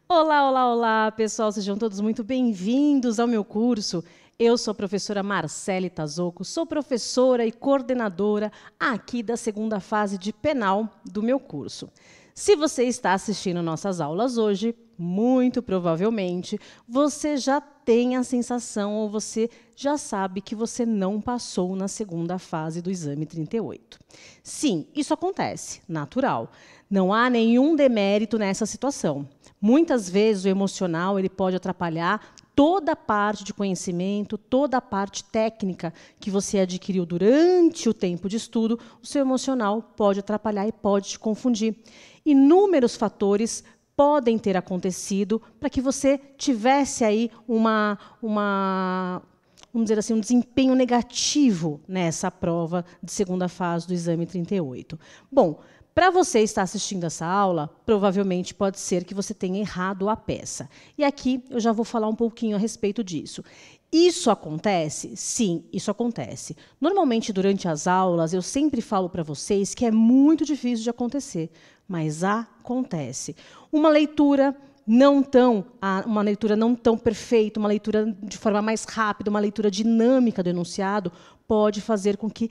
Olá, olá, olá, pessoal, sejam todos muito bem-vindos ao meu curso. Eu sou a professora Marcele Tazocco, sou professora e coordenadora aqui da segunda fase de penal do meu curso. Se você está assistindo nossas aulas hoje, muito provavelmente você já tem a sensação ou você já sabe que você não passou na segunda fase do exame 38. Sim, isso acontece, natural. Não há nenhum demérito nessa situação. Muitas vezes o emocional ele pode atrapalhar toda a parte de conhecimento, toda a parte técnica que você adquiriu durante o tempo de estudo, o seu emocional pode atrapalhar e pode te confundir. Inúmeros fatores podem ter acontecido para que você tivesse aí vamos dizer assim, um desempenho negativo nessa prova de segunda fase do exame 38. Bom, para você estar assistindo essa aula, provavelmente pode ser que você tenha errado a peça. E aqui eu já vou falar um pouquinho a respeito disso. Isso acontece? Sim, isso acontece. Normalmente, durante as aulas, eu sempre falo para vocês que é muito difícil de acontecer, mas acontece. Uma leitura não tão perfeita, uma leitura de forma mais rápida, uma leitura dinâmica do enunciado, pode fazer com que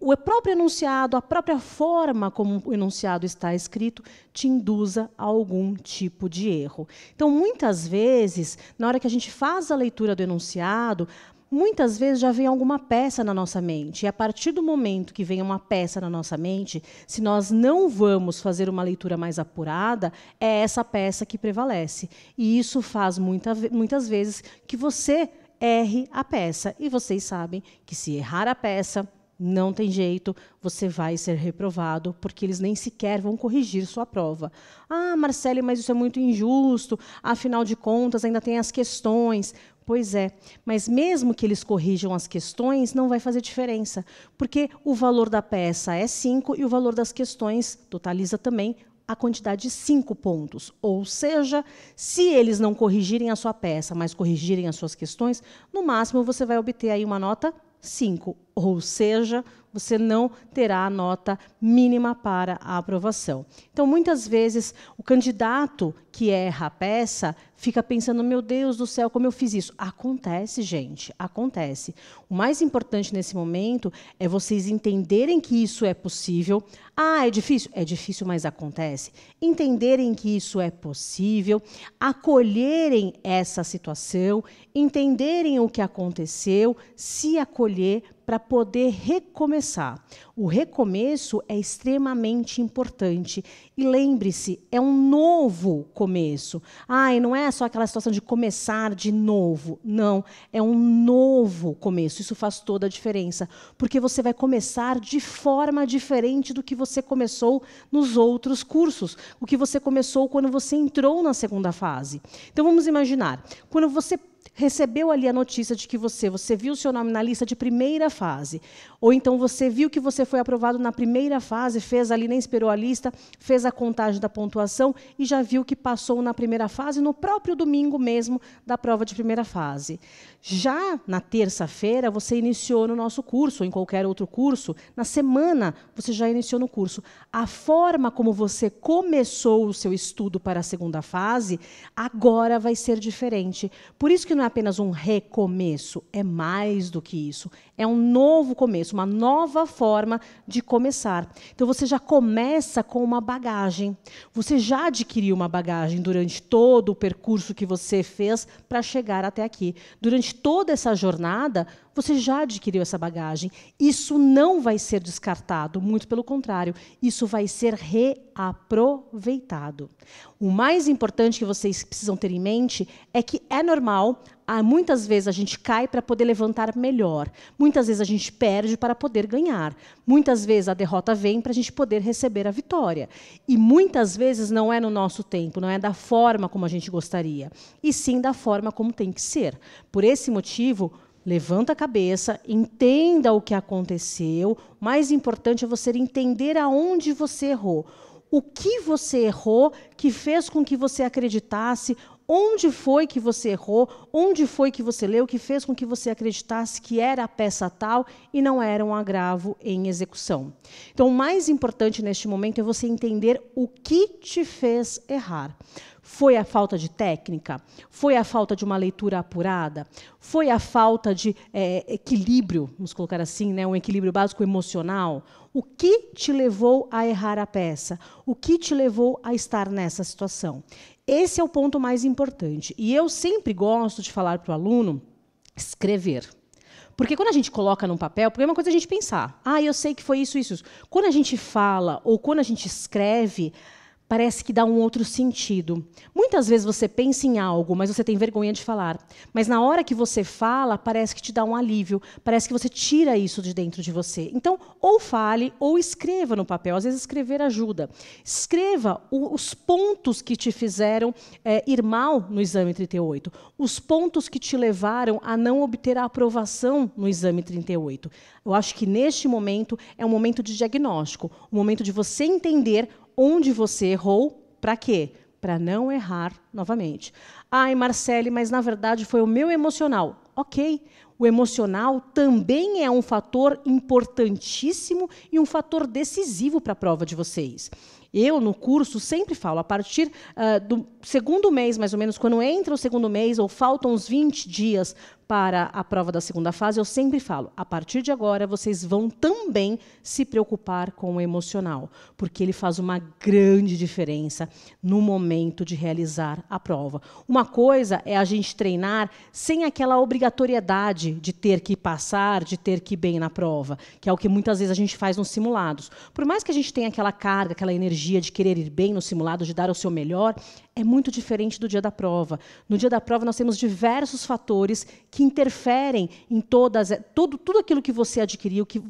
o próprio enunciado, a própria forma como o enunciado está escrito, te induza a algum tipo de erro. Então, muitas vezes, na hora que a gente faz a leitura do enunciado, muitas vezes já vem alguma peça na nossa mente. E a partir do momento que vem uma peça na nossa mente, se nós não vamos fazer uma leitura mais apurada, é essa peça que prevalece. E isso faz muitas vezes que você erre a peça. E vocês sabem que se errar a peça, não tem jeito, você vai ser reprovado, porque eles nem sequer vão corrigir sua prova. Ah, Marcele, mas isso é muito injusto, afinal de contas ainda tem as questões. Pois é, mas mesmo que eles corrijam as questões, não vai fazer diferença, porque o valor da peça é 5 e o valor das questões totaliza também a quantidade de 5 pontos. Ou seja, se eles não corrigirem a sua peça, mas corrigirem as suas questões, no máximo você vai obter aí uma nota 5, ou seja, você não terá a nota mínima para a aprovação. Então, muitas vezes, o candidato que erra a peça fica pensando, meu Deus do céu, como eu fiz isso? Acontece, gente, acontece. O mais importante nesse momento é vocês entenderem que isso é possível. Ah, é difícil? É difícil, mas acontece. Entenderem que isso é possível, acolherem essa situação, entenderem o que aconteceu, se acolher para poder recomeçar. O recomeço é extremamente importante. E lembre-se, é um novo começo. E não é só aquela situação de começar de novo. Não, é um novo começo. Isso faz toda a diferença. Porque você vai começar de forma diferente do que você começou nos outros cursos. O que você começou quando você entrou na segunda fase. Então, vamos imaginar, quando você recebeu ali a notícia de que você viu o seu nome na lista de primeira fase, ou então você viu que você foi aprovado na primeira fase, fez ali, nem esperou a lista, fez a contagem da pontuação e já viu que passou na primeira fase, no próprio domingo mesmo da prova de primeira fase. Já na terça-feira, você iniciou no nosso curso, ou em qualquer outro curso, na semana você já iniciou no curso. A forma como você começou o seu estudo para a segunda fase, agora vai ser diferente. Por isso que não é apenas um recomeço, é mais do que isso. É um novo começo, uma nova forma de começar. Então, você já começa com uma bagagem. Você já adquiriu uma bagagem durante todo o percurso que você fez para chegar até aqui. Durante toda essa jornada, você já adquiriu essa bagagem. Isso não vai ser descartado, muito pelo contrário, isso vai ser reaproveitado. O mais importante que vocês precisam ter em mente é que é normal, muitas vezes a gente cai para poder levantar melhor. Muitas vezes a gente perde para poder ganhar. Muitas vezes a derrota vem para a gente poder receber a vitória. E muitas vezes não é no nosso tempo, não é da forma como a gente gostaria, e sim da forma como tem que ser. Por esse motivo, levanta a cabeça, entenda o que aconteceu. O mais importante é você entender aonde você errou. O que você errou que fez com que você acreditasse, onde foi que você errou, onde foi que você leu, que fez com que você acreditasse que era a peça tal e não era um agravo em execução. Então, o mais importante neste momento é você entender o que te fez errar. Foi a falta de técnica? Foi a falta de uma leitura apurada? Foi a falta de equilíbrio, vamos colocar assim, né, um equilíbrio básico emocional? O que te levou a errar a peça? O que te levou a estar nessa situação? Esse é o ponto mais importante. E eu sempre gosto de falar para o aluno escrever. Porque quando a gente coloca num papel, porque é uma coisa a gente pensar. Eu sei que foi isso, isso. Quando a gente fala ou quando a gente escreve, parece que dá um outro sentido. Muitas vezes você pensa em algo, mas você tem vergonha de falar. Mas na hora que você fala, parece que te dá um alívio. Parece que você tira isso de dentro de você. Então, ou fale ou escreva no papel. Às vezes escrever ajuda. Escreva os pontos que te fizeram ir mal no exame 38. Os pontos que te levaram a não obter a aprovação no exame 38. Eu acho que neste momento é um momento de diagnóstico. Um momento de você entender onde você errou, para quê? Para não errar novamente. Marcele, mas na verdade foi o meu emocional. Ok, o emocional também é um fator importantíssimo e um fator decisivo para a prova de vocês. Eu, no curso, sempre falo, a partir do segundo mês, mais ou menos, quando entra o segundo mês, ou faltam uns 20 dias para a prova da segunda fase, eu sempre falo, a partir de agora, vocês vão também se preocupar com o emocional, porque ele faz uma grande diferença no momento de realizar a prova. Uma coisa é a gente treinar sem aquela obrigatoriedade de ter que passar, de ter que ir bem na prova, que é o que muitas vezes a gente faz nos simulados. Por mais que a gente tenha aquela carga, aquela energia de querer ir bem no simulado, de dar o seu melhor, é muito diferente do dia da prova. No dia da prova, nós temos diversos fatores que interferem em tudo aquilo que você adquiriu, que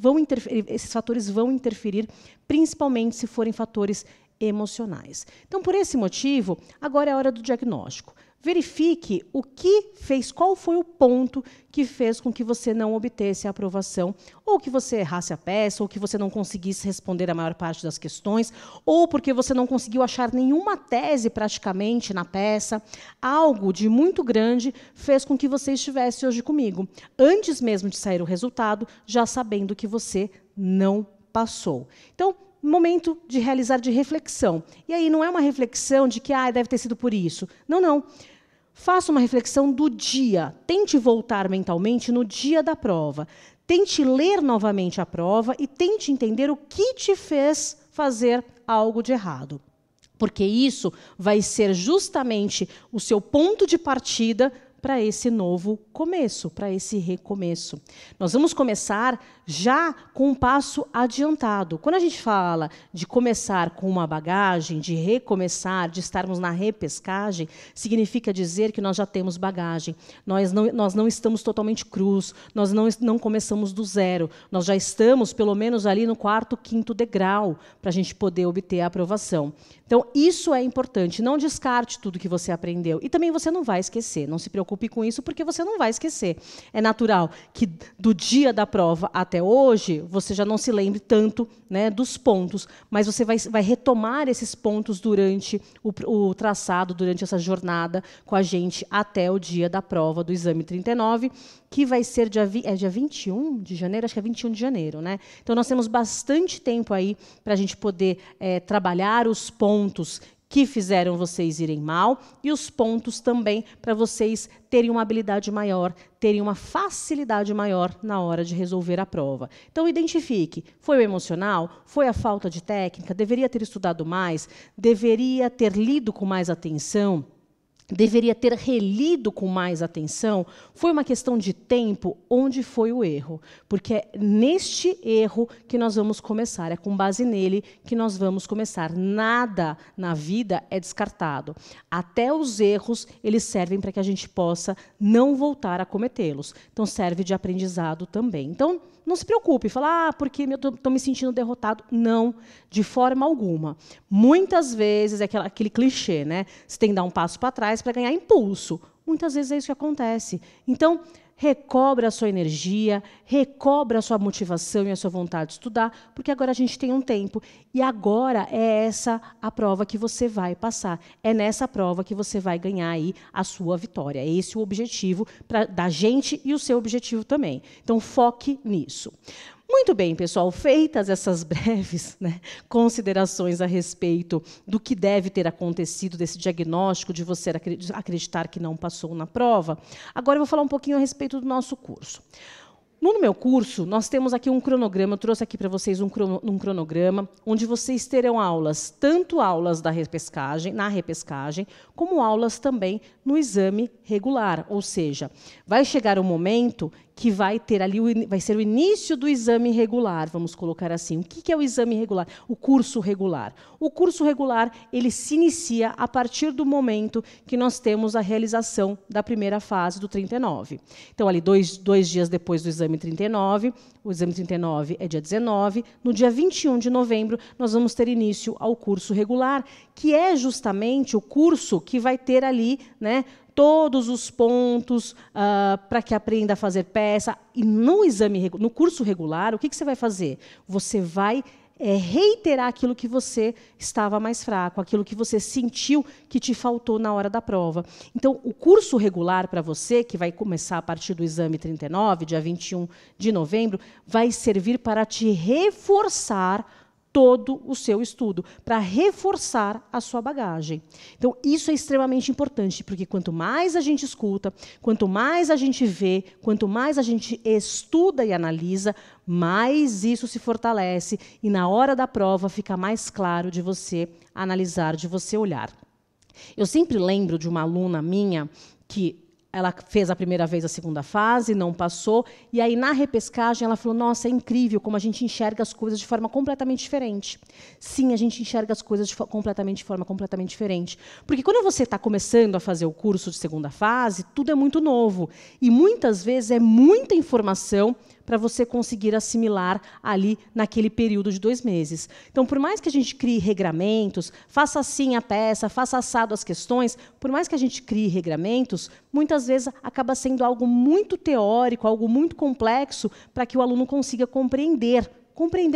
esses fatores vão interferir, principalmente se forem fatores emocionais. Então, por esse motivo, agora é a hora do diagnóstico. Verifique o que fez, qual foi o ponto que fez com que você não obtesse a aprovação, ou que você errasse a peça, ou que você não conseguisse responder a maior parte das questões, ou porque você não conseguiu achar nenhuma tese praticamente na peça. Algo de muito grande fez com que você estivesse hoje comigo, antes mesmo de sair o resultado, já sabendo que você não passou. Então, momento de realizar de reflexão. E aí não é uma reflexão de que deve ter sido por isso. Não, não. Faça uma reflexão do dia. Tente voltar mentalmente no dia da prova. Tente ler novamente a prova e tente entender o que te fez fazer algo de errado. Porque isso vai ser justamente o seu ponto de partida para esse novo começo, para esse recomeço. Nós vamos começar já com um passo adiantado. Quando a gente fala de começar com uma bagagem, de recomeçar, de estarmos na repescagem, significa dizer que nós já temos bagagem. Nós não estamos totalmente crus, nós não começamos do zero. Nós já estamos, pelo menos, ali no 4º, 5º degrau, para a gente poder obter a aprovação. Então, isso é importante. Não descarte tudo que você aprendeu. E também você não vai esquecer. Não se preocupe com isso, porque você não vai esquecer. É natural que do dia da prova até hoje, você já não se lembre tanto, né, dos pontos, mas você vai retomar esses pontos durante o traçado, durante essa jornada com a gente até o dia da prova do exame 39, que vai ser dia 21 de janeiro? Acho que é 21 de janeiro, né? Então, nós temos bastante tempo aí para a gente poder trabalhar os pontos que fizeram vocês irem mal e os pontos também para vocês terem uma habilidade maior, terem uma facilidade maior na hora de resolver a prova. Então, identifique. Foi o emocional? Foi a falta de técnica? Deveria ter estudado mais? Deveria ter lido com mais atenção? Deveria ter relido com mais atenção? Foi uma questão de tempo? Onde foi o erro? Porque é neste erro que nós vamos começar, é com base nele que nós vamos começar. Nada na vida é descartado. Até os erros, eles servem para que a gente possa não voltar a cometê-los. Então, serve de aprendizado também. Então, não se preocupe, falar, porque eu estou me sentindo derrotado. Não, de forma alguma. Muitas vezes é aquele clichê, né? Você tem que dar um passo para trás para ganhar impulso. Muitas vezes é isso que acontece. Então, recobre a sua energia, recobre a sua motivação e a sua vontade de estudar, porque agora a gente tem um tempo. E agora é essa a prova que você vai passar. É nessa prova que você vai ganhar aí a sua vitória. É esse o objetivo da gente e o seu objetivo também. Então, foque nisso. Muito bem, pessoal, feitas essas breves, né, considerações a respeito do que deve ter acontecido desse diagnóstico de você acreditar que não passou na prova, agora eu vou falar um pouquinho a respeito do nosso curso. No meu curso, nós temos aqui um cronograma, eu trouxe aqui para vocês um cronograma, onde vocês terão aulas, tanto aulas na repescagem, como aulas também no exame regular. Ou seja, vai chegar um momento que vai ter ali, vai ser o início do exame regular, vamos colocar assim. O que é o exame regular? O curso regular. O curso regular, ele se inicia a partir do momento que nós temos a realização da primeira fase do 39. Então, ali, dois dias depois do exame 39, o exame 39 é dia 19, no dia 21 de novembro, nós vamos ter início ao curso regular, que é justamente o curso que vai ter ali, né, todos os pontos para que aprenda a fazer peça. E no curso regular, o que você vai fazer? Você vai reiterar aquilo que você estava mais fraco, aquilo que você sentiu que te faltou na hora da prova. Então, o curso regular para você, que vai começar a partir do exame 39, dia 21 de novembro, vai servir para te reforçar todo o seu estudo, para reforçar a sua bagagem. Então, isso é extremamente importante, porque quanto mais a gente escuta, quanto mais a gente vê, quanto mais a gente estuda e analisa, mais isso se fortalece e, na hora da prova, fica mais claro de você analisar, de você olhar. Eu sempre lembro de uma aluna minha que ela fez a primeira vez a segunda fase, não passou, e aí, na repescagem, ela falou, nossa, é incrível como a gente enxerga as coisas de forma completamente diferente. Sim, a gente enxerga as coisas de forma completamente diferente. Porque quando você está começando a fazer o curso de segunda fase, tudo é muito novo. E, muitas vezes, é muita informação para você conseguir assimilar ali naquele período de 2 meses. Então, por mais que a gente crie regramentos, faça assim a peça, faça assado as questões, por mais que a gente crie regramentos, muitas vezes acaba sendo algo muito teórico, algo muito complexo, para que o aluno consiga compreender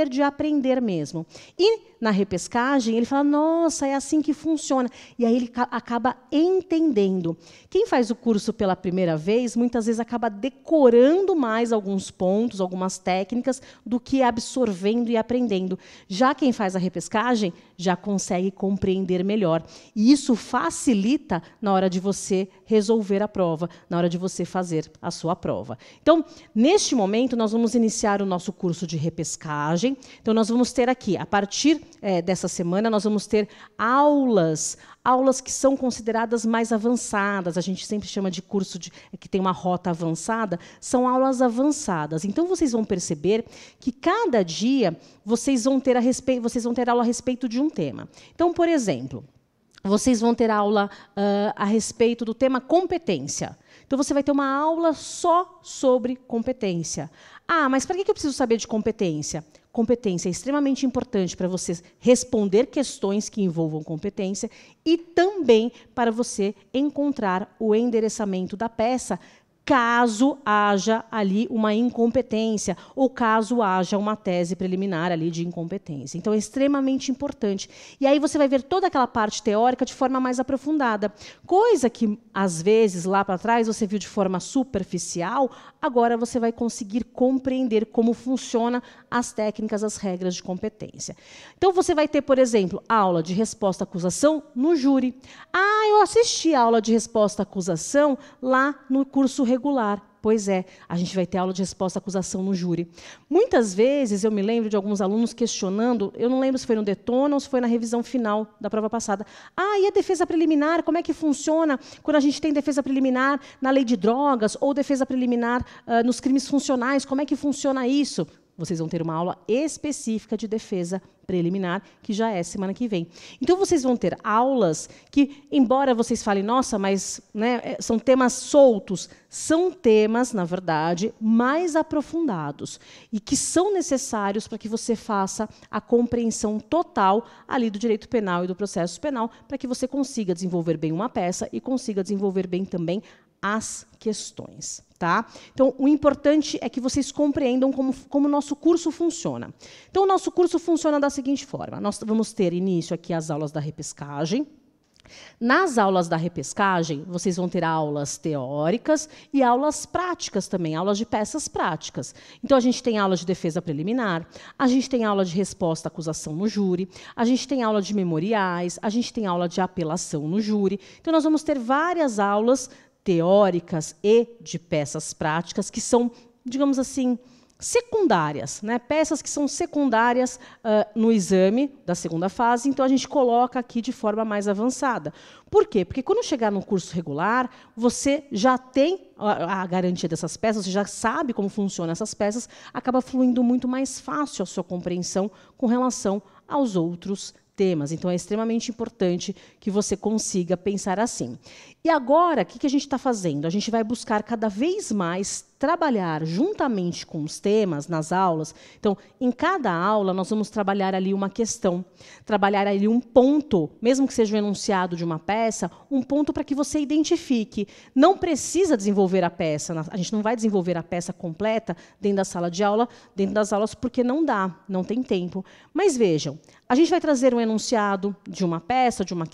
de aprender mesmo. E, na repescagem, ele fala, nossa, é assim que funciona. E aí ele acaba entendendo. Quem faz o curso pela primeira vez, muitas vezes acaba decorando mais alguns pontos, algumas técnicas, do que absorvendo e aprendendo. Já quem faz a repescagem, já consegue compreender melhor. E isso facilita na hora de você resolver a prova, na hora de você fazer a sua prova. Então, neste momento, nós vamos iniciar o nosso curso de repescagem. Então, nós vamos ter aqui, a partir dessa semana, nós vamos ter aulas que são consideradas mais avançadas. A gente sempre chama de curso que tem uma rota avançada, são aulas avançadas. Então, vocês vão perceber que cada dia vocês vão ter aula a respeito de um tema. Então, por exemplo, vocês vão ter aula a respeito do tema competência. Então, você vai ter uma aula só sobre competência. Ah, mas para que eu preciso saber de competência? Competência é extremamente importante para você responder questões que envolvam competência e também para você encontrar o endereçamento da peça, caso haja ali uma incompetência ou caso haja uma tese preliminar ali de incompetência. Então, é extremamente importante. E aí você vai ver toda aquela parte teórica de forma mais aprofundada. Coisa que, às vezes, lá para trás, você viu de forma superficial, agora você vai conseguir compreender como funcionam as técnicas, as regras de competência. Então, você vai ter, por exemplo, aula de resposta-acusação no júri. Ah, eu assisti a aula de resposta-acusação lá no curso regular. Pois é, a gente vai ter aula de resposta-acusação no júri. Muitas vezes, eu me lembro de alguns alunos questionando, eu não lembro se foi no Detona ou se foi na revisão final da prova passada. Ah, e a defesa preliminar, como é que funciona quando a gente tem defesa preliminar na lei de drogas ou defesa preliminar nos crimes funcionais? Como é que funciona isso? Vocês vão ter uma aula específica de defesa preliminar, que já é semana que vem. Então, vocês vão ter aulas que, embora vocês falem, nossa, mas né, são temas soltos, são temas, na verdade, mais aprofundados e que são necessários para que você faça a compreensão total ali do direito penal e do processo penal, para que você consiga desenvolver bem uma peça e consiga desenvolver bem também as questões. Tá? Então, o importante é que vocês compreendam como o nosso curso funciona. Então, o nosso curso funciona da seguinte forma. Nós vamos ter início aqui as aulas da repescagem. Nas aulas da repescagem, vocês vão ter aulas teóricas e aulas práticas também, aulas de peças práticas. Então, a gente tem aula de defesa preliminar, a gente tem aula de resposta à acusação no júri, a gente tem aula de memoriais, a gente tem aula de apelação no júri. Então, nós vamos ter várias aulas teóricas e de peças práticas que são, digamos assim, secundárias, né? Peças que são secundárias no exame da segunda fase, então a gente coloca aqui de forma mais avançada. Por quê? Porque quando chegar no curso regular, você já tem a garantia dessas peças, você já sabe como funcionam essas peças, acaba fluindo muito mais fácil a sua compreensão com relação aos outros temas. Então, é extremamente importante que você consiga pensar assim. E agora, o que a gente está fazendo? A gente vai buscar cada vez mais trabalhar juntamente com os temas nas aulas. Então, em cada aula, nós vamos trabalhar ali uma questão, trabalhar ali um ponto, mesmo que seja um enunciado de uma peça, um ponto para que você identifique. Não precisa desenvolver a peça, a gente não vai desenvolver a peça completa dentro da sala de aula, dentro das aulas, porque não dá, não tem tempo. Mas vejam, a gente vai trazer um enunciado de uma peça, de uma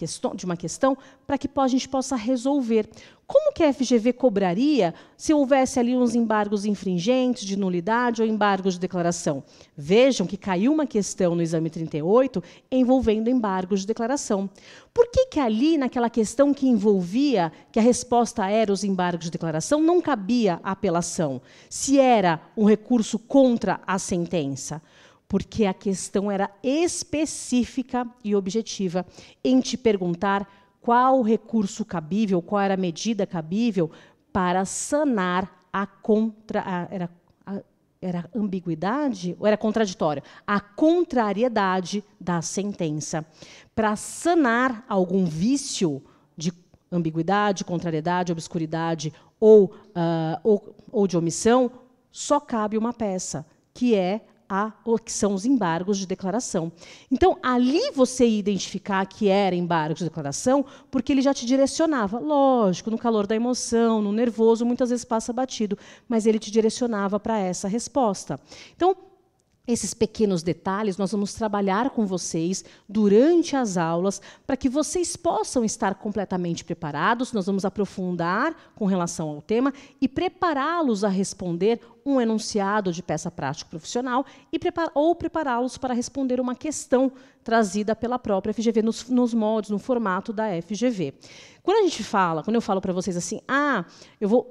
questão para que a gente possa resolver. Como que a FGV cobraria se houvesse ali uns embargos infringentes de nulidade ou embargos de declaração? Vejam que caiu uma questão no exame 38 envolvendo embargos de declaração. Por que ali, naquela questão que envolvia, que a resposta era os embargos de declaração, não cabia a apelação, se era um recurso contra a sentença? Porque a questão era específica e objetiva em te perguntar qual o recurso cabível, qual era a medida cabível para sanar era ambiguidade ou era contraditório? A contrariedade da sentença. Para sanar algum vício de ambiguidade, contrariedade, obscuridade ou de omissão, só cabe uma peça, que são os embargos de declaração. Então, ali você ia identificar que era embargo de declaração, porque ele já te direcionava. Lógico, no calor da emoção, no nervoso, muitas vezes passa batido, mas ele te direcionava para essa resposta. Então, esses pequenos detalhes nós vamos trabalhar com vocês durante as aulas para que vocês possam estar completamente preparados. Nós vamos aprofundar com relação ao tema e prepará-los a responder um enunciado de peça prática profissional ou prepará-los para responder uma questão trazida pela própria FGV, nos moldes, no formato da FGV. Quando eu falo para vocês assim,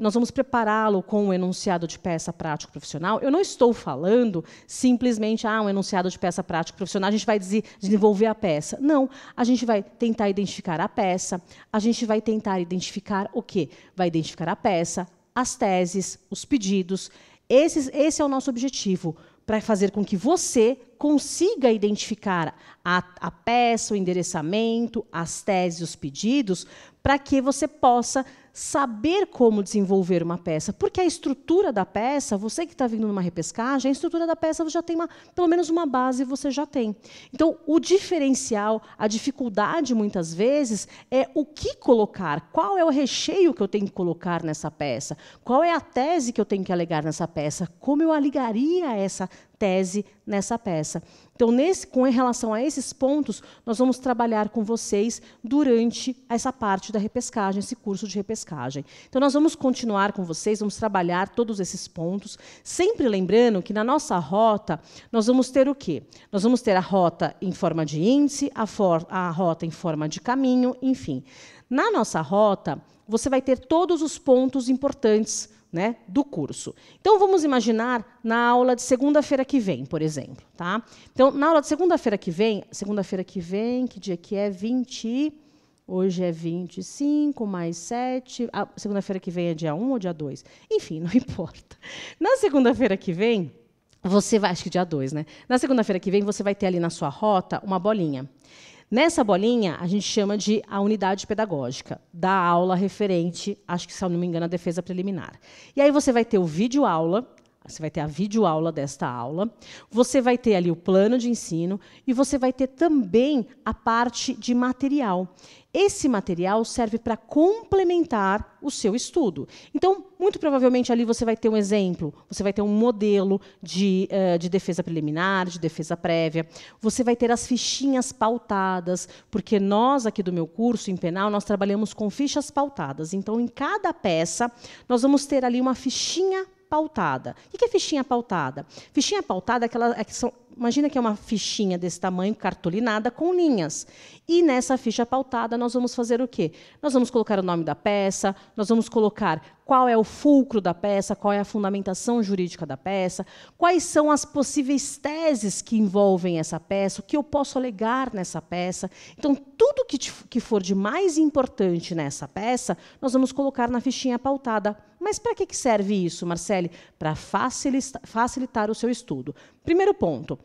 nós vamos prepará-lo com um enunciado de peça prática profissional, eu não estou falando simplesmente, um enunciado de peça prática profissional, a gente vai desenvolver a peça. Não, a gente vai tentar identificar a peça, a gente vai tentar identificar o quê? Vai identificar a peça, as teses, os pedidos. Esse é o nosso objetivo, para fazer com que você consiga identificar a peça, o endereçamento, as teses, os pedidos, para que você possa saber como desenvolver uma peça. Porque a estrutura da peça, você que está vindo numa repescagem, a estrutura da peça você já tem pelo menos uma base, você já tem. Então, o diferencial, a dificuldade, muitas vezes, é o que colocar, qual é o recheio que eu tenho que colocar nessa peça, qual é a tese que eu tenho que alegar nessa peça, como eu alegaria essa tese nessa peça. Então, com relação a esses pontos, nós vamos trabalhar com vocês durante essa parte da repescagem, esse curso de repescagem. Então, nós vamos continuar com vocês, vamos trabalhar todos esses pontos, sempre lembrando que na nossa rota, nós vamos ter o quê? Nós vamos ter a rota em forma de índice, a rota em forma de caminho, enfim. Na nossa rota, você vai ter todos os pontos importantes, né, do curso. Então, vamos imaginar na aula de segunda-feira que vem, por exemplo. Tá? Então, na aula de segunda-feira que vem, que dia que é? 20... Hoje é 25, mais 7... segunda-feira que vem é dia 1 ou dia 2? Enfim, não importa. Na segunda-feira que vem, acho que dia 2, né? Na segunda-feira que vem, você vai ter ali na sua rota uma bolinha. Nessa bolinha, a gente chama de a unidade pedagógica da aula referente, acho que, se eu não me engano, a defesa preliminar. E aí você vai ter o vídeo-aula, Você vai ter a videoaula desta aula, você vai ter ali o plano de ensino e você vai ter também a parte de material. Esse material serve para complementar o seu estudo. Então, muito provavelmente ali você vai ter um exemplo, você vai ter um modelo de defesa preliminar, de defesa prévia, você vai ter as fichinhas pautadas, porque nós aqui do meu curso em penal, nós trabalhamos com fichas pautadas. Então, em cada peça, nós vamos ter ali uma fichinha pautada. O que é fichinha pautada? Fichinha pautada imagina que é uma fichinha desse tamanho, cartolinada, com linhas. E nessa ficha pautada, nós vamos fazer o quê? Nós vamos colocar o nome da peça, nós vamos colocar qual é o fulcro da peça, qual é a fundamentação jurídica da peça, quais são as possíveis teses que envolvem essa peça, o que eu posso alegar nessa peça. Então, tudo que for de mais importante nessa peça, nós vamos colocar na fichinha pautada. Mas para que serve isso, Marcele? Para facilitar o seu estudo. Primeiro ponto.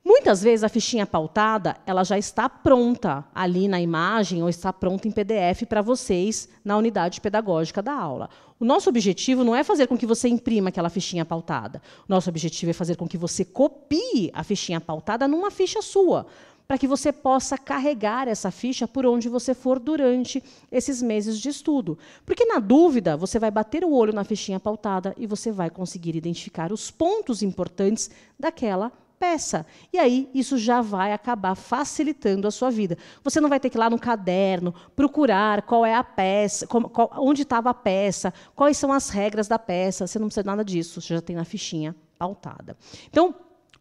Muitas vezes a fichinha pautada ela já está pronta ali na imagem ou está pronta em PDF para vocês na unidade pedagógica da aula. O nosso objetivo não é fazer com que você imprima aquela fichinha pautada. O nosso objetivo é fazer com que você copie a fichinha pautada numa ficha sua, para que você possa carregar essa ficha por onde você for durante esses meses de estudo. Porque, na dúvida, você vai bater o olho na fichinha pautada e você vai conseguir identificar os pontos importantes daquela peça. E aí, isso já vai acabar facilitando a sua vida. Você não vai ter que ir lá no caderno, procurar qual é a peça, onde estava a peça, quais são as regras da peça. Você não precisa de nada disso, você já tem na fichinha pautada. Então,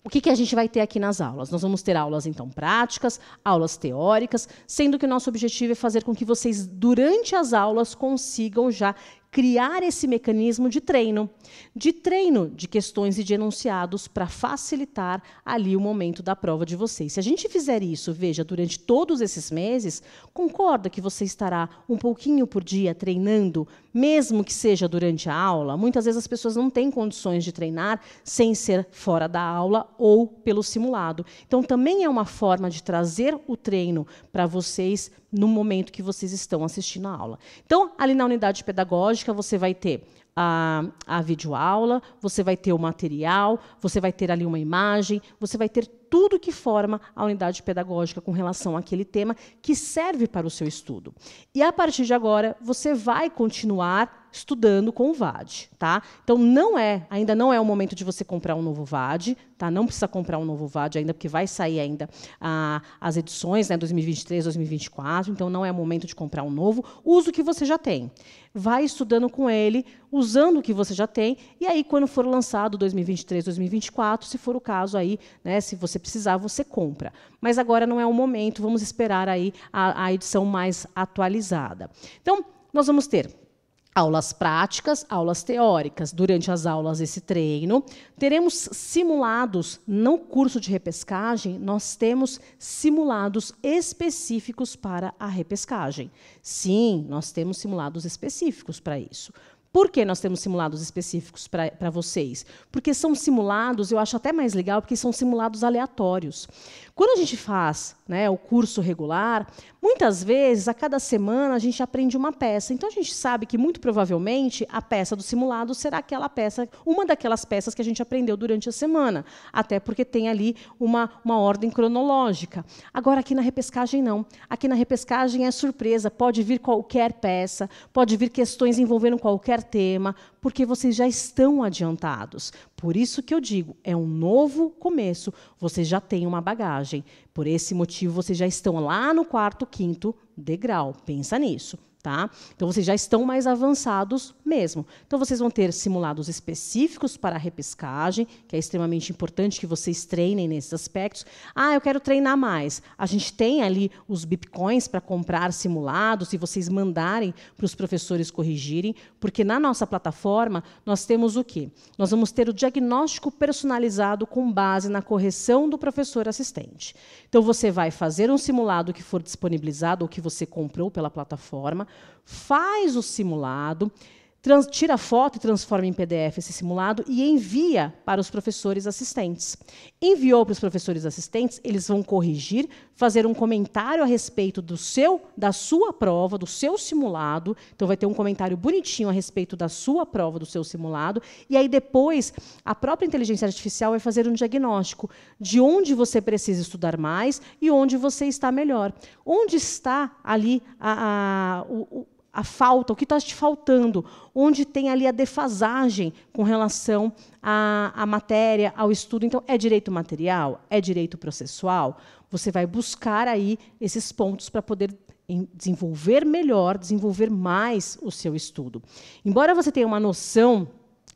o que a gente vai ter aqui nas aulas? Nós vamos ter aulas, então, práticas, aulas teóricas, sendo que o nosso objetivo é fazer com que vocês, durante as aulas, consigam já criar esse mecanismo de treino de questões e de enunciados para facilitar ali o momento da prova de vocês. Se a gente fizer isso, veja, durante todos esses meses, concorda que você estará um pouquinho por dia treinando, mesmo que seja durante a aula? Muitas vezes as pessoas não têm condições de treinar sem ser fora da aula ou pelo simulado. Então, também é uma forma de trazer o treino para vocês no momento que vocês estão assistindo a aula. Então, ali na unidade pedagógica, você vai ter a videoaula, você vai ter o material, você vai ter ali uma imagem, você vai ter tudo que forma a unidade pedagógica com relação àquele tema que serve para o seu estudo. E, a partir de agora, você vai continuar estudando com o VAD, tá? Então, ainda não é o momento de você comprar um novo VAD, tá? Não precisa comprar um novo VAD ainda, porque vai sair ainda as edições, né, 2023, 2024, então não é o momento de comprar um novo. Usa o que você já tem. Vai estudando com ele, usando o que você já tem, e aí, quando for lançado 2023, 2024, se for o caso aí, né, se você precisar, você compra. Mas agora não é o momento, vamos esperar aí a edição mais atualizada. Então, nós vamos ter aulas práticas, aulas teóricas. Durante as aulas, esse treino. Teremos simulados. No curso de repescagem, nós temos simulados específicos para a repescagem. Sim, nós temos simulados específicos para isso. Por que nós temos simulados específicos para vocês? Porque são simulados, eu acho até mais legal, porque são simulados aleatórios. Quando a gente faz, né, o curso regular, muitas vezes, a cada semana, a gente aprende uma peça. Então, a gente sabe que, muito provavelmente, a peça do simulado será aquela peça, uma daquelas peças que a gente aprendeu durante a semana, até porque tem ali uma ordem cronológica. Agora, aqui na repescagem, não. Aqui na repescagem é surpresa, pode vir qualquer peça, pode vir questões envolvendo qualquer tema, porque vocês já estão adiantados. Por isso que eu digo, é um novo começo, vocês já têm uma bagagem. Por esse motivo, vocês já estão lá no 4º, 5º degrau. Pensa nisso. Tá? Então, vocês já estão mais avançados mesmo. Então, vocês vão ter simulados específicos para a repescagem, que é extremamente importante que vocês treinem nesses aspectos. Ah, eu quero treinar mais. A gente tem ali os Bitcoins para comprar simulados e vocês mandarem para os professores corrigirem, porque na nossa plataforma nós temos o quê? Nós vamos ter o diagnóstico personalizado com base na correção do professor assistente. Então, você vai fazer um simulado que for disponibilizado ou que você comprou pela plataforma, faz o simulado, tira foto e transforma em PDF esse simulado e envia para os professores assistentes. Enviou para os professores assistentes, eles vão corrigir, fazer um comentário a respeito da sua prova, do seu simulado. Então, vai ter um comentário bonitinho a respeito da sua prova, do seu simulado. E aí, depois, a própria inteligência artificial vai fazer um diagnóstico de onde você precisa estudar mais e onde você está melhor. Onde está ali a falta, o que está te faltando, onde tem ali a defasagem com relação à matéria, ao estudo. Então, é direito material? É direito processual? Você vai buscar aí esses pontos para poder desenvolver melhor, desenvolver mais o seu estudo. Embora você tenha uma noção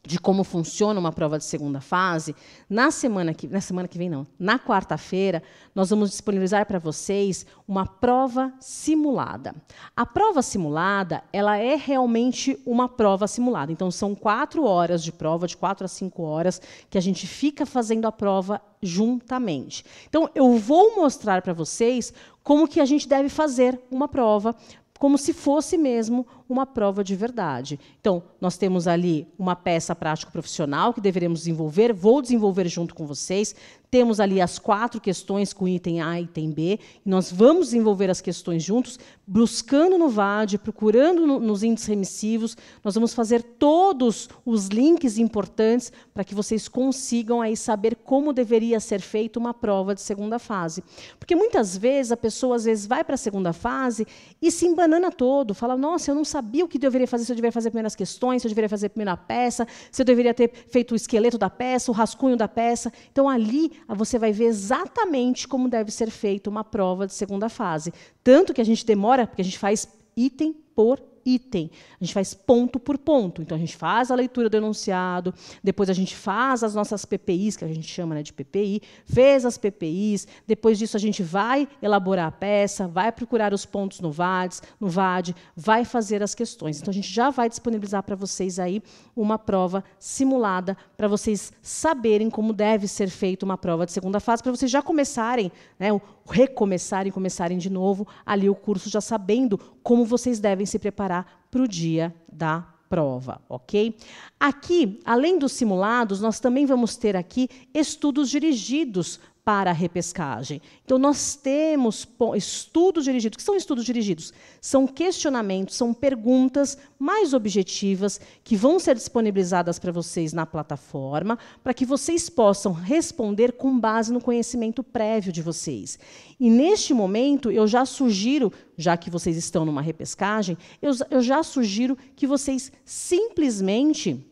de como funciona uma prova de segunda fase, na quarta-feira, nós vamos disponibilizar para vocês uma prova simulada. A prova simulada, ela é realmente uma prova simulada. Então, são 4 horas de prova, de 4 a 5 horas, que a gente fica fazendo a prova juntamente. Então, eu vou mostrar para vocês como que a gente deve fazer uma prova, como se fosse mesmo uma prova de verdade. Então, nós temos ali uma peça prático-profissional que deveremos desenvolver, vou desenvolver junto com vocês. Temos ali as 4 questões com item A e item B, e nós vamos desenvolver as questões juntos, buscando no VAD, procurando nos índices remissivos. Nós vamos fazer todos os links importantes para que vocês consigam aí saber como deveria ser feita uma prova de segunda fase. Porque muitas vezes a pessoa vai para a segunda fase e se embanana todo, fala, nossa, eu não sabia o que deveria fazer, se eu deveria fazer primeiro as questões, se eu deveria fazer primeiro a peça, se eu deveria ter feito o esqueleto da peça, o rascunho da peça. Então, ali você vai ver exatamente como deve ser feita uma prova de segunda fase. Tanto que a gente demora, porque a gente faz item por item. A gente faz ponto por ponto. Então, a gente faz a leitura do enunciado, depois a gente faz as nossas PPIs, que a gente chama, né, de PPI, fez as PPIs, depois disso a gente vai elaborar a peça, vai procurar os pontos no VAD, vai fazer as questões. Então, a gente já vai disponibilizar para vocês aí uma prova simulada, para vocês saberem como deve ser feita uma prova de segunda fase, para vocês já começarem, né, começarem de novo ali o curso, já sabendo como vocês devem se preparar para o dia da prova, ok? Aqui, além dos simulados, nós também vamos ter aqui estudos dirigidos para a repescagem. Então, nós temos estudos dirigidos. O que são estudos dirigidos? São questionamentos, são perguntas mais objetivas que vão ser disponibilizadas para vocês na plataforma, para que vocês possam responder com base no conhecimento prévio de vocês. E, neste momento, eu já sugiro, já que vocês estão numa repescagem, eu já sugiro que vocês simplesmente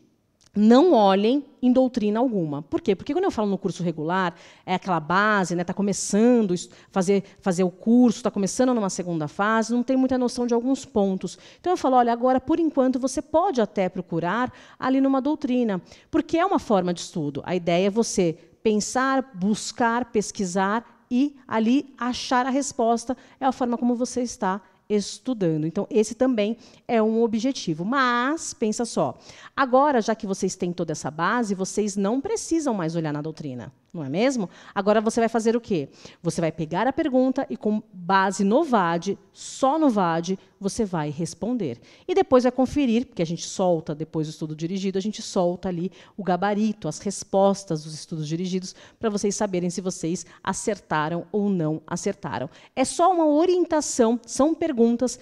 não olhem em doutrina alguma. Por quê? Porque quando eu falo no curso regular, é aquela base, está começando a fazer o curso, está começando numa segunda fase, não tem muita noção de alguns pontos. Então, eu falo, olha, agora, por enquanto, você pode até procurar ali numa doutrina, porque é uma forma de estudo. A ideia é você pensar, buscar, pesquisar e ali achar a resposta. É a forma como você está estudando. Então, esse também é um objetivo. Mas, pensa só, agora, já que vocês têm toda essa base, vocês não precisam mais olhar na doutrina, não é mesmo? Agora, você vai fazer o quê? Você vai pegar a pergunta e, com base no VAD, só no VAD, você vai responder. E depois vai conferir, porque a gente solta, depois do estudo dirigido, a gente solta ali o gabarito, as respostas dos estudos dirigidos, para vocês saberem se vocês acertaram ou não acertaram. É só uma orientação, são perguntas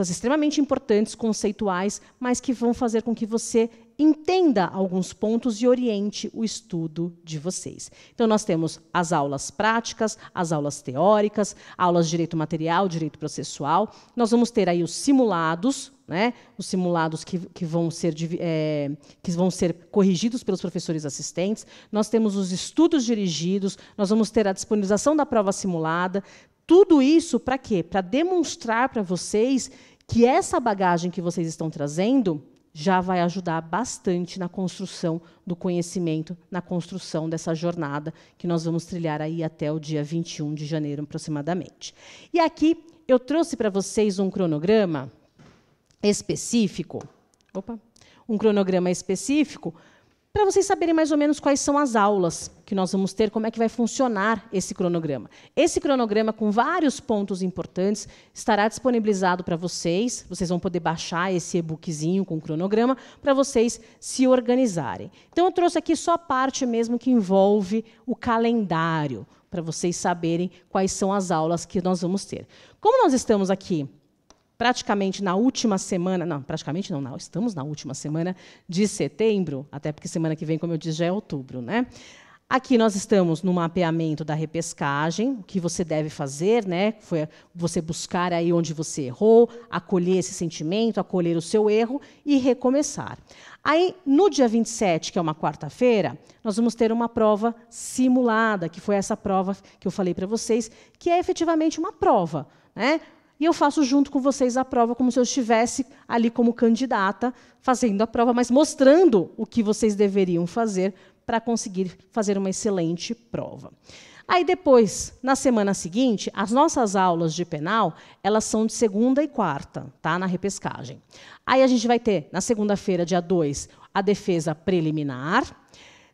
extremamente importantes, conceituais, mas que vão fazer com que você entenda alguns pontos e oriente o estudo de vocês. Então, nós temos as aulas práticas, as aulas teóricas, aulas de direito material, direito processual. Nós vamos ter aí os simulados, né? Os simulados que vão ser corrigidos pelos professores assistentes. Nós temos os estudos dirigidos, nós vamos ter a disponibilização da prova simulada. Tudo isso para quê? Para demonstrar para vocês que essa bagagem que vocês estão trazendo já vai ajudar bastante na construção do conhecimento, na construção dessa jornada que nós vamos trilhar aí até o dia 21 de janeiro, aproximadamente. E aqui eu trouxe para vocês um cronograma específico, para vocês saberem mais ou menos quais são as aulas que nós vamos ter, como é que vai funcionar esse cronograma. Esse cronograma, com vários pontos importantes, estará disponibilizado para vocês. Vocês vão poder baixar esse e-bookzinho com o cronograma para vocês se organizarem. Então, eu trouxe aqui só a parte mesmo que envolve o calendário, para vocês saberem quais são as aulas que nós vamos ter. Como nós estamos aqui praticamente na última semana, não, praticamente não, estamos na última semana de setembro, até porque semana que vem, como eu disse, já é outubro, né? Aqui nós estamos no mapeamento da repescagem, o que você deve fazer, né? Foi você buscar aí onde você errou, acolher esse sentimento, acolher o seu erro e recomeçar. Aí, no dia 27, que é uma quarta-feira, nós vamos ter uma prova simulada, que foi essa prova que eu falei para vocês, que é efetivamente uma prova, né? E eu faço junto com vocês a prova, como se eu estivesse ali como candidata, fazendo a prova, mas mostrando o que vocês deveriam fazer para conseguir fazer uma excelente prova. Aí depois, na semana seguinte, as nossas aulas de penal, elas são de segunda e quarta, tá? Na repescagem. Aí a gente vai ter, na segunda-feira, dia 2, a defesa preliminar.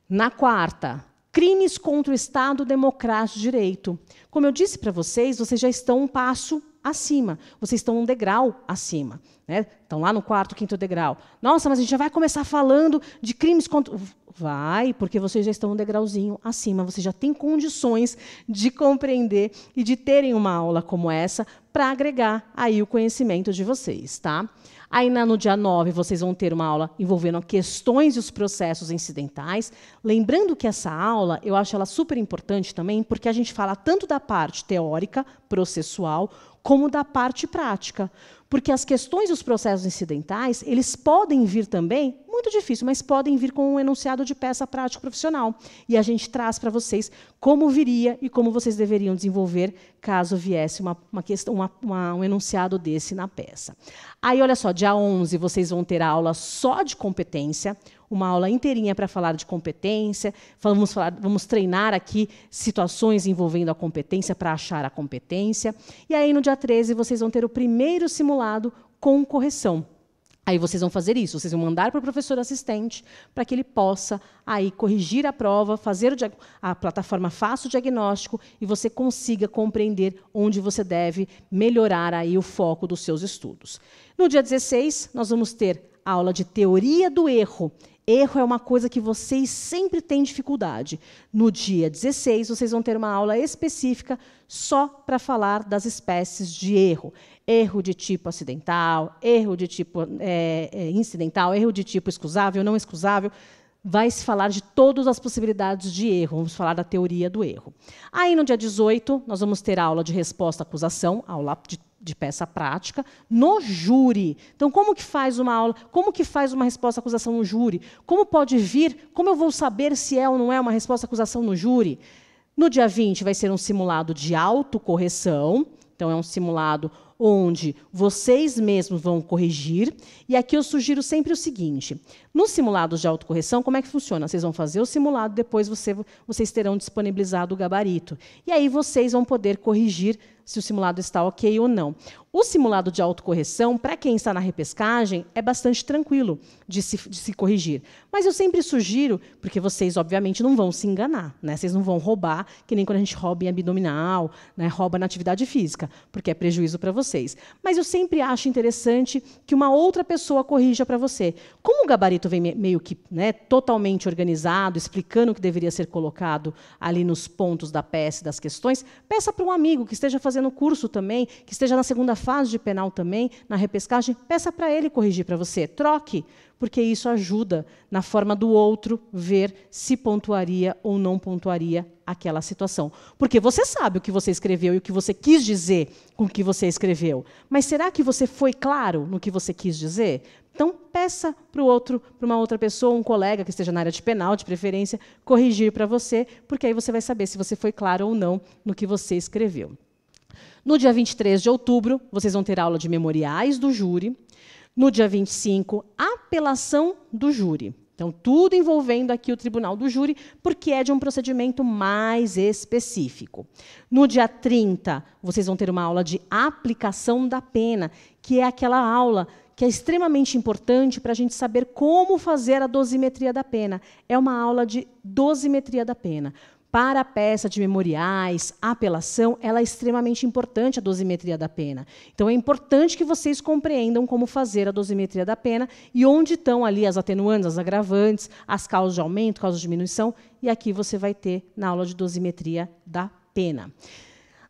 Na quarta, crimes contra o Estado Democrático de Direito. Como eu disse para vocês, vocês já estão um passo acima, vocês estão um degrau acima, né? Estão lá no quarto, quinto degrau. Nossa, mas a gente já vai começar falando de crimes contra... Vai, porque vocês já estão um degrauzinho acima, vocês já têm condições de compreender e de terem uma aula como essa para agregar aí o conhecimento de vocês, tá? Aí, no dia 9, vocês vão ter uma aula envolvendo questões e os processos incidentais. Lembrando que essa aula, eu acho ela super importante também, porque a gente fala tanto da parte teórica, processual, como da parte prática. Porque as questões e os processos incidentais, eles podem vir também, muito difícil, mas podem vir com um enunciado de peça prática profissional. E a gente traz para vocês como viria e como vocês deveriam desenvolver caso viesse uma questão, um enunciado desse na peça. Aí, olha só, dia 11, vocês vão ter a aula só de competência, uma aula inteirinha para falar de competência, vamos treinar aqui situações envolvendo a competência para achar a competência. E aí, no dia 13, vocês vão ter o primeiro simulado com correção. Aí vocês vão fazer isso, vocês vão mandar para o professor assistente para que ele possa aí corrigir a prova, fazer a plataforma faça o diagnóstico e você consiga compreender onde você deve melhorar aí o foco dos seus estudos. No dia 16, nós vamos ter a aula de teoria do erro. Erro é uma coisa que vocês sempre têm dificuldade. No dia 16, vocês vão ter uma aula específica só para falar das espécies de erro. Erro de tipo acidental, erro de tipo incidental, erro de tipo excusável, não excusável. Vai se falar de todas as possibilidades de erro. Vamos falar da teoria do erro. Aí, no dia 18, nós vamos ter a aula de resposta à acusação, aula de peça prática, no júri. Então, como que faz uma aula? Como que faz uma resposta à acusação no júri? Como pode vir? Como eu vou saber se é ou não é uma resposta à acusação no júri? No dia 20, vai ser um simulado de autocorreção. Então, é um simulado onde vocês mesmos vão corrigir. E aqui eu sugiro sempre o seguinte. Nos simulados de autocorreção, como é que funciona? Vocês vão fazer o simulado, depois vocês terão disponibilizado o gabarito. E aí vocês vão poder corrigir se o simulado está ok ou não. O simulado de autocorreção, para quem está na repescagem, é bastante tranquilo de se corrigir. Mas eu sempre sugiro, porque vocês, obviamente, não vão se enganar, né? Vocês não vão roubar, que nem quando a gente rouba em abdominal, né? Rouba na atividade física, porque é prejuízo para vocês. Mas eu sempre acho interessante que uma outra pessoa corrija para você. Como o gabarito vem meio que, né, totalmente organizado, explicando o que deveria ser colocado ali nos pontos da peça e das questões, peça para um amigo que esteja fazendo o curso também, que esteja na segunda fase de penal também, na repescagem, peça para ele corrigir para você. Troque, porque isso ajuda na forma do outro ver se pontuaria ou não pontuaria aquela situação. Porque você sabe o que você escreveu e o que você quis dizer com o que você escreveu. Mas será que você foi claro no que você quis dizer? Então, peça para uma outra pessoa, um colega que esteja na área de penal, de preferência, corrigir para você, porque aí você vai saber se você foi claro ou não no que você escreveu. No dia 23 de outubro, vocês vão ter aula de memoriais do júri. No dia 25, apelação do júri. Então, tudo envolvendo aqui o tribunal do júri, porque é de um procedimento mais específico. No dia 30, vocês vão ter uma aula de aplicação da pena, que é aquela aula que é extremamente importante para a gente saber como fazer a dosimetria da pena. É uma aula de dosimetria da pena. Para a peça de memoriais, a apelação, ela é extremamente importante, a dosimetria da pena. Então, é importante que vocês compreendam como fazer a dosimetria da pena e onde estão ali as atenuantes, as agravantes, as causas de aumento, causas de diminuição. E aqui você vai ter na aula de dosimetria da pena.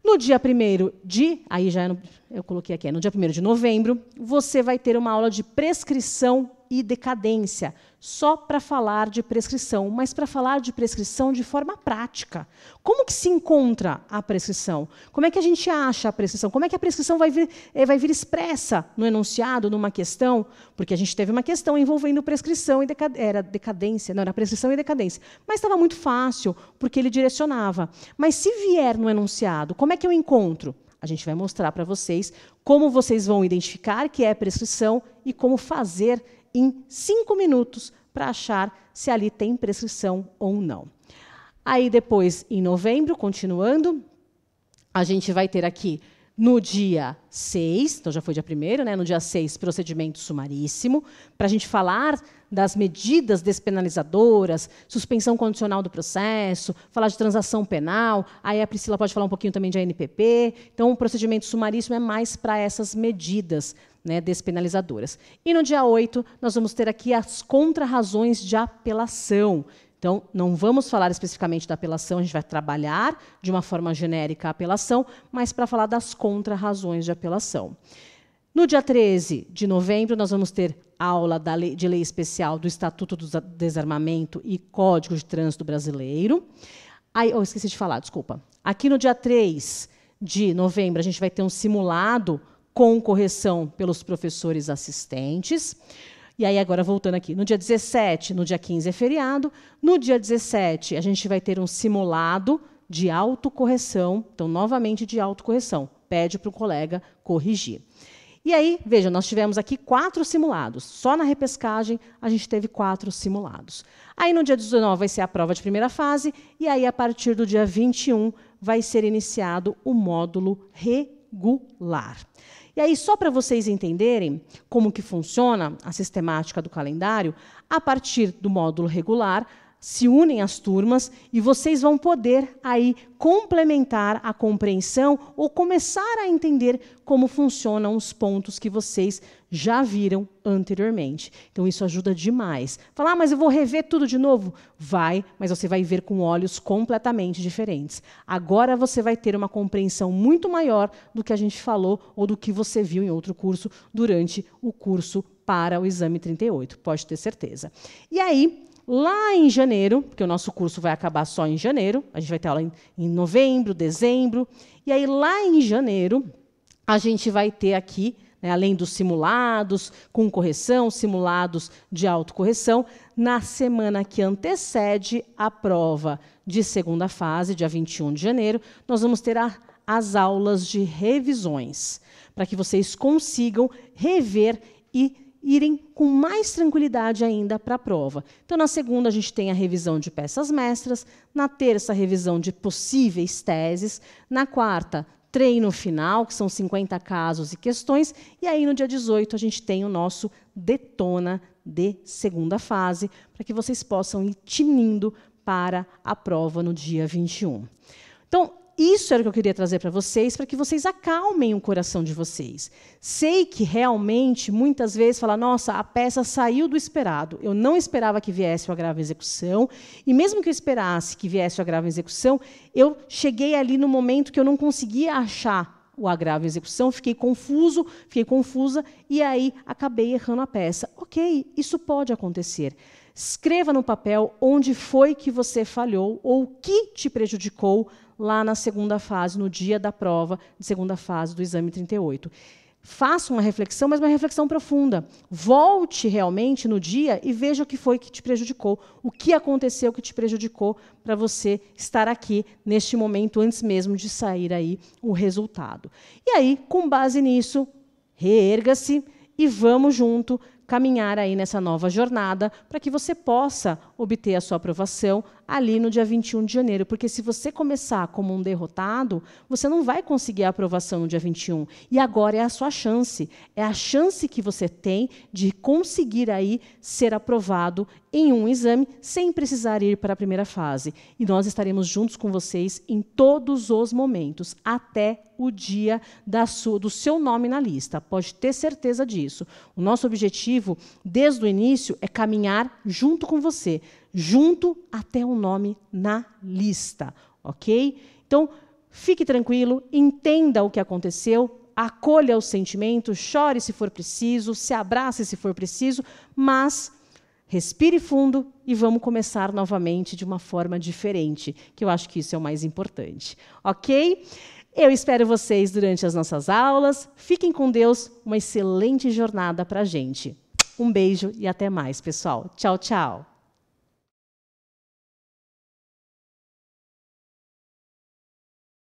No dia 1º de... Aí já eu coloquei aqui, no dia 1º de novembro, você vai ter uma aula de prescrição e decadência, só para falar de prescrição, mas para falar de prescrição de forma prática. Como que se encontra a prescrição? Como é que a gente acha a prescrição? Como é que a prescrição vai vir expressa no enunciado, numa questão? Porque a gente teve uma questão envolvendo prescrição e decadência, não, era prescrição e decadência. Mas estava muito fácil, porque ele direcionava. Mas se vier no enunciado, como é que eu encontro? A gente vai mostrar para vocês como vocês vão identificar que é prescrição e como fazer em 5 minutos para achar se ali tem prescrição ou não. Aí depois, em novembro, continuando, a gente vai ter aqui no dia 6, então já foi dia 1º, né? No dia 6, procedimento sumaríssimo, para a gente falar das medidas despenalizadoras, suspensão condicional do processo, falar de transação penal, aí a Priscila pode falar um pouquinho também de ANPP. Então, o procedimento sumaríssimo é mais para essas medidas, né, despenalizadoras. E no dia 8, nós vamos ter aqui as contrarrazões de apelação. Então, não vamos falar especificamente da apelação, a gente vai trabalhar de uma forma genérica a apelação, mas para falar das contrarrazões de apelação. No dia 13 de novembro, nós vamos ter aula de lei especial do Estatuto do Desarmamento e Código de Trânsito Brasileiro. Aí, esqueci de falar, desculpa. Aqui no dia 3 de novembro, a gente vai ter um simulado com correção pelos professores assistentes. E aí, agora, voltando aqui, no dia 17, no dia 15 é feriado. No dia 17, a gente vai ter um simulado de autocorreção. Então, novamente, de autocorreção. Pede para o colega corrigir. E aí, vejam, nós tivemos aqui 4 simulados. Só na repescagem, a gente teve 4 simulados. Aí, no dia 19, vai ser a prova de primeira fase. E aí, a partir do dia 21, vai ser iniciado o módulo regular. E aí, só para vocês entenderem como que funciona a sistemática do calendário, a partir do módulo regular, se unem as turmas e vocês vão poder aí complementar a compreensão ou começar a entender como funcionam os pontos que vocês já viram anteriormente. Então, isso ajuda demais. Falar, mas eu vou rever tudo de novo? Vai, mas você vai ver com olhos completamente diferentes. Agora você vai ter uma compreensão muito maior do que a gente falou ou do que você viu em outro curso durante o curso para o exame 38, pode ter certeza. E aí, lá em janeiro, porque o nosso curso vai acabar só em janeiro, a gente vai ter aula em novembro, dezembro, e aí lá em janeiro a gente vai ter aqui, né, além dos simulados com correção, simulados de autocorreção, na semana que antecede a prova de segunda fase, dia 21 de janeiro, nós vamos ter as aulas de revisões, para que vocês consigam rever e irem com mais tranquilidade ainda para a prova. Então, na segunda, a gente tem a revisão de peças mestras, na terça, a revisão de possíveis teses, na quarta, treino final, que são 50 casos e questões, e aí, no dia 18, a gente tem o nosso Detona de segunda fase, para que vocês possam ir tinindo para a prova no dia 21. Então, isso era o que eu queria trazer para que vocês acalmem o coração de vocês. Sei que realmente, muitas vezes, fala, nossa, a peça saiu do esperado. Eu não esperava que viesse o agravo em execução, e mesmo que eu esperasse que viesse o agravo em execução, eu cheguei ali no momento que eu não conseguia achar o agravo em execução, fiquei confusa, e aí acabei errando a peça. Ok, isso pode acontecer. Escreva no papel onde foi que você falhou ou o que te prejudicou lá na segunda fase, no dia da prova de segunda fase do exame 38. Faça uma reflexão, mas uma reflexão profunda. Volte realmente no dia e veja o que foi que te prejudicou, o que aconteceu que te prejudicou para você estar aqui neste momento, antes mesmo de sair aí o resultado. E aí, com base nisso, reerga-se e vamos junto caminhar aí nessa nova jornada para que você possa obter a sua aprovação ali no dia 21 de janeiro. Porque se você começar como um derrotado, você não vai conseguir a aprovação no dia 21. E agora é a sua chance. É a chance que você tem de conseguir aí ser aprovado em um exame sem precisar ir para a primeira fase. E nós estaremos juntos com vocês em todos os momentos, até o dia do seu nome na lista. Pode ter certeza disso. O nosso objetivo, desde o início, é caminhar junto com você, junto até o nome na lista, ok? Então, fique tranquilo, entenda o que aconteceu, acolha os sentimentos, chore se for preciso, se abrace se for preciso, mas respire fundo e vamos começar novamente de uma forma diferente, que eu acho que isso é o mais importante, ok? Eu espero vocês durante as nossas aulas. Fiquem com Deus, uma excelente jornada para a gente. Um beijo e até mais, pessoal. Tchau, tchau.